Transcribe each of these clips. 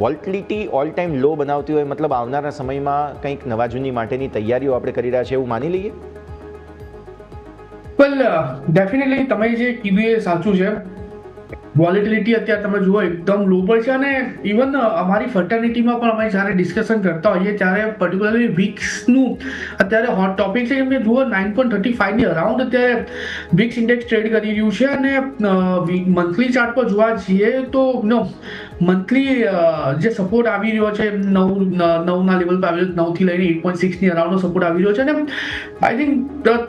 Volatility all time લો બનાવતી હોય, મતલબ આવનારા સમયમાં કંઈક નવા જૂની માટેની તૈયારીઓ આપણે કરી રહ્યા છે એવું માની લઈએ? વેલ ડેફિનેટલી તમે જે કીધું એ સાચું છે. વોલેટિલિટી અત્યારે તમે જુઓ એકદમ લો પર છે અને ઇવન અમારી ફર્ટર્નિટીમાં પણ અમે જ્યારે ડિસ્કશન કરતા હોઈએ ત્યારે પર્ટિક્યુલરલી વિક્સનું અત્યારે હોટ ટોપિક છે. કે જુઓ 9.35ની અરાઉન્ડ અત્યારે વિક્સ ઇન્ડેક્સ ટ્રેડ કરી રહ્યું છે અને મંથલી ચાર્ટ પર જોવા જઈએ તો મંથલી જે સપોર્ટ આવી રહ્યો છે 9ના લેવલ પર આવી રહ્યો, 9થી લઈને 8.6ની અરાઉન્ડનો સપોર્ટ આવી રહ્યો છે અને આઈ થિંક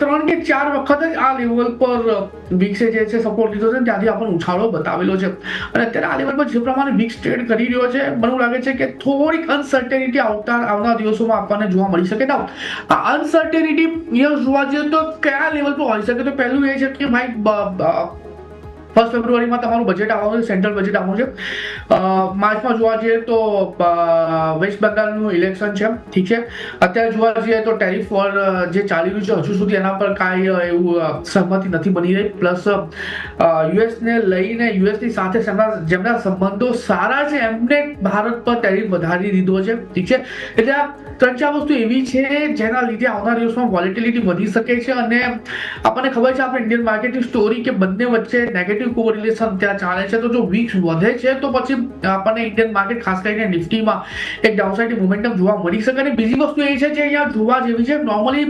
3 કે 4 વખત જ આ લેવલ પર વિક્સે જે છે સપોર્ટ લીધો છે, ત્યાંથી આપણને ઉછાળો બતાવેલો છે અને અત્યારે આ લેવલ પર જે પ્રમાણે વિક્સ ટ્રેડ કરી રહ્યો છે મને એવું લાગે છે કે થોડીક અનસર્ટેનિટી આવનાર દિવસોમાં આપણને જોવા મળી શકે. આ અનસર્ટેનિટી જોવા જઈએ તો કયા લેવલ પર હોઈ શકે? તો પહેલું એ છે કે ભાઈ 1 ફેબ્રુઆરીમાં તમારું બજેટ આવવાનું છે, સેન્ટ્રલ બજેટ આવવાનું છે. માર્ચમાં જોવા જઈએ તો વેસ્ટ બંગાળનું ઇલેક્શન છે, ઠીક છે. અત્યારે જોવા જઈએ તો ટેરિફ વોર જે ચાલી રહ્યું છે હજુ સુધી એના પર કાંઈ એવું સહમતિ નથી બની રહી. પ્લસ યુએસને લઈને યુએસની સાથે જેમના સંબંધો સારા છે એમને ભારત પર ટેરિફ વધારી દીધો છે, ઠીક છે. એટલે આ 3-4 વસ્તુ એવી છે જેના લીધે આવનાર દિવસમાં વોલેટિલિટી વધી શકે છે અને આપણને ખબર છે આપણે ઇન્ડિયન માર્કેટની સ્ટોરી કે બંને વચ્ચે નેગેટિવ કોરિલેશન ત્યાં ચાલે છે. તો જો વિક્સ વધે છે તો પછી આપણને ઇન્ડિયન માર્કેટ ખાસ કરીને નિફ્ટીમાં એક ડાઉનસાઇડ મોમેન્ટમ જોવા મળી શકે. અને બીજી વસ્તુ એ છે જે અહીંયા જોવા જેવી છે, નોર્મલી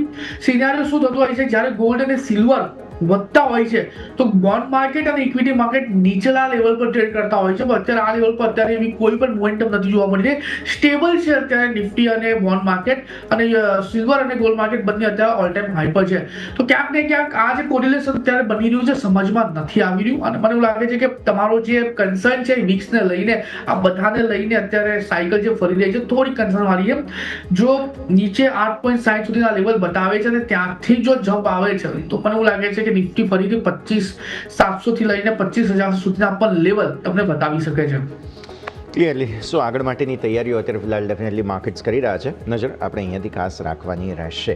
સિનારિયો શું થતું હોય છે જ્યારે ગોલ્ડ અને સિલ્વર વધતા હોય છે તો બોન્ડ માર્કેટ અને ઇક્વિટી માર્કેટ નીચેના લેવલ પર ટ્રેડ કરતા હોય છે. પણ અત્યારે આ લેવલ પર અત્યારે એવી કોઈ પણ મોમેન્ટમ નથી જોવા મળી રહી. સ્ટેબલ છે અત્યારે નિફ્ટી અને બોન્ડ માર્કેટ, અને સિલ્વર અને ગોલ્ડ માર્કેટ બંને અત્યારે ઓલ ટાઈમ હાઈ પર છે. તો ક્યાંક ને ક્યાંક આ જે કોરિલેશન અત્યારે બની રહ્યું છે સમજમાં નથી આવી રહ્યું અને મને એવું લાગે છે કે તમારો જે કન્સર્ન છે વિક્સને લઈને, આ બધાને લઈને અત્યારે સાયકલ જે ફરી રહી છે થોડી કન્સર્ન વાળી છે. જો નીચે 8.60 સુધીના લેવલ બતાવે છે અને ત્યાંથી જો જમ્પ આવે છે તો મને એવું લાગે છે કે નિફ્ટી ફરીથી 25,700 થી લઈને 25,000 સુધીના પણ લેવલ તમને બતાવી શકે છે. ક્લિયરલી. સો આગળ માટેની તૈયારીઓ અત્યારે ફિલહાલ ડેફિનેટલી માર્કેટ્સ કરી રહ્યા છે. નજર આપણે અહીંયાથી ખાસ રાખવાની રહેશે.